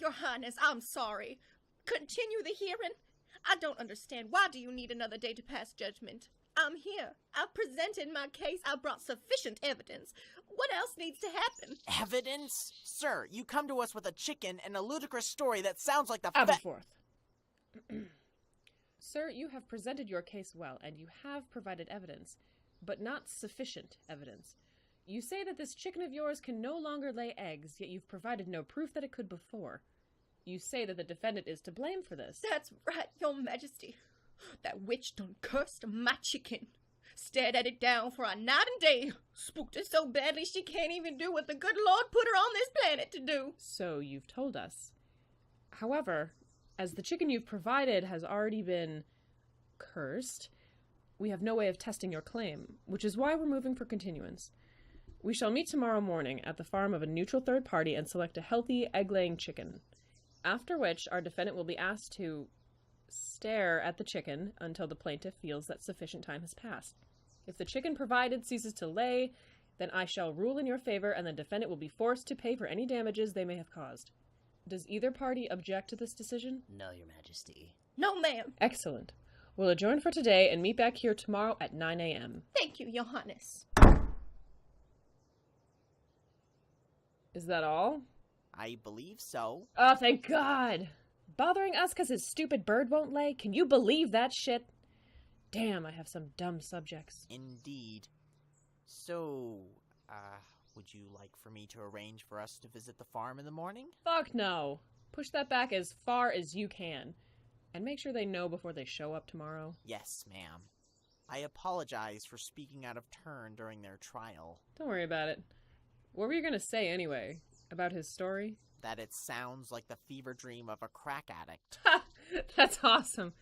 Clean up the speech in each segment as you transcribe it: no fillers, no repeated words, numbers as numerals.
Your Highness, I'm sorry. Continue the hearing. I don't understand. Why do you need another day to pass judgment? I'm here. I've presented my case. I brought sufficient evidence. What else needs to happen? Evidence? Sir, you come to us with a chicken and a ludicrous story that sounds like the Aberforth. Sir, you have presented your case well, and you have provided evidence, but not sufficient evidence. You say that this chicken of yours can no longer lay eggs, yet you've provided no proof that it could before. You say that the defendant is to blame for this. That's right, Your Majesty. That witch done cursed my chicken. Stared at it down for a night and day. Spooked her so badly she can't even do what the good Lord put her on this planet to do. So you've told us. However, as the chicken you've provided has already been cursed, we have no way of testing your claim, which is why we're moving for continuance. We shall meet tomorrow morning at the farm of a neutral third party and select a healthy, egg-laying chicken. After which, our defendant will be asked to stare at the chicken until the plaintiff feels that sufficient time has passed. If the chicken provided ceases to lay, then I shall rule in your favor, and the defendant will be forced to pay for any damages they may have caused. Does either party object to this decision? No, Your Majesty. No, ma'am. Excellent. We'll adjourn for today and meet back here tomorrow at 9 a.m. Thank you, Your Highness. Is that all? I believe so. Oh, thank God! Bothering us because his stupid bird won't lay? Can you believe that shit? Damn, I have some dumb subjects. Indeed. So, would you like for me to arrange for us to visit the farm in the morning? Fuck no. Push that back as far as you can. And make sure they know before they show up tomorrow. Yes, ma'am. I apologize for speaking out of turn during their trial. Don't worry about it. What were you gonna say anyway? About his story? That it sounds like the fever dream of a crack addict. Ha! That's awesome.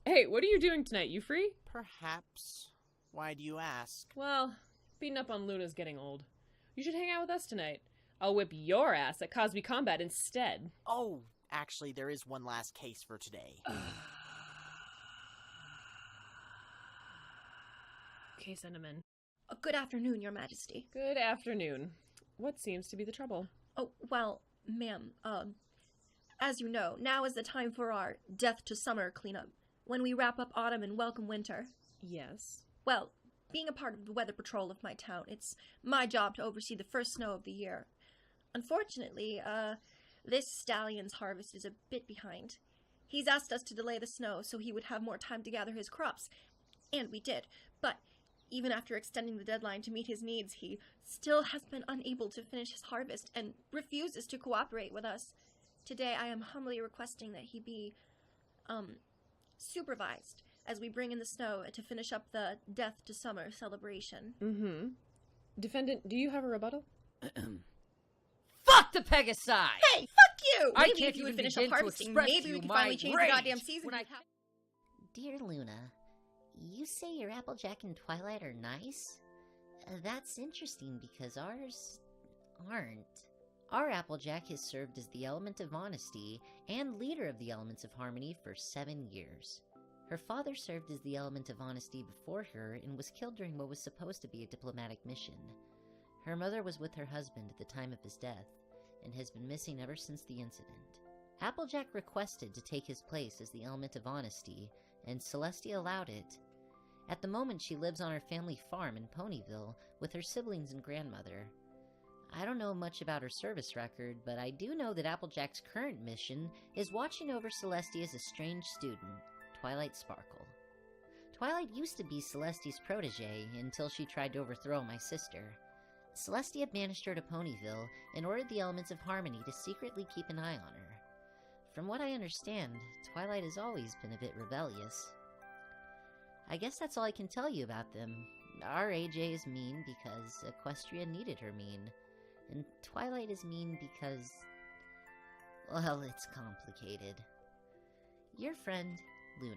Hey, what are you doing tonight? You free? Perhaps. Why do you ask? Well, beating up on Luna's getting old. You should hang out with us tonight. I'll whip your ass at Cosby Combat instead. Oh, actually, there is one last case for today. Okay, send him in. Good afternoon, Your Majesty. Good afternoon. What seems to be the trouble? Oh, well, ma'am, as you know, now is the time for our death to summer cleanup, when we wrap up autumn and welcome winter. Yes. Well, being a part of the weather patrol of my town, it's my job to oversee the first snow of the year. Unfortunately, this stallion's harvest is a bit behind. He's asked us to delay the snow so he would have more time to gather his crops, and we did, but even after extending the deadline to meet his needs, he still has been unable to finish his harvest and refuses to cooperate with us. Today, I am humbly requesting that he be, supervised as we bring in the snow to finish up the Death to Summer celebration. Mm-hmm. Defendant, do you have a rebuttal? Fuck the Pegasi! Hey, fuck you! I Maybe can't if you would even finish up begin to harvesting, express maybe to we you could my finally change the rage goddamn season. Dear Luna, you say your Applejack and Twilight are nice? That's interesting because ours aren't. Our Applejack has served as the element of honesty and leader of the elements of harmony for 7 years. Her father served as the element of honesty before her and was killed during what was supposed to be a diplomatic mission. Her mother was with her husband at the time of his death and has been missing ever since the incident. Applejack requested to take his place as the element of honesty, and Celestia allowed it. At the moment, she lives on her family farm in Ponyville with her siblings and grandmother. I don't know much about her service record, but I do know that Applejack's current mission is watching over Celestia's estranged student, Twilight Sparkle. Twilight used to be Celestia's protege until she tried to overthrow my sister. Celestia banished her to Ponyville and ordered the elements of harmony to secretly keep an eye on her. From what I understand, Twilight has always been a bit rebellious. I guess that's all I can tell you about them. Our AJ is mean because Equestria needed her mean, and Twilight is mean because, well, it's complicated. Your friend, Luna.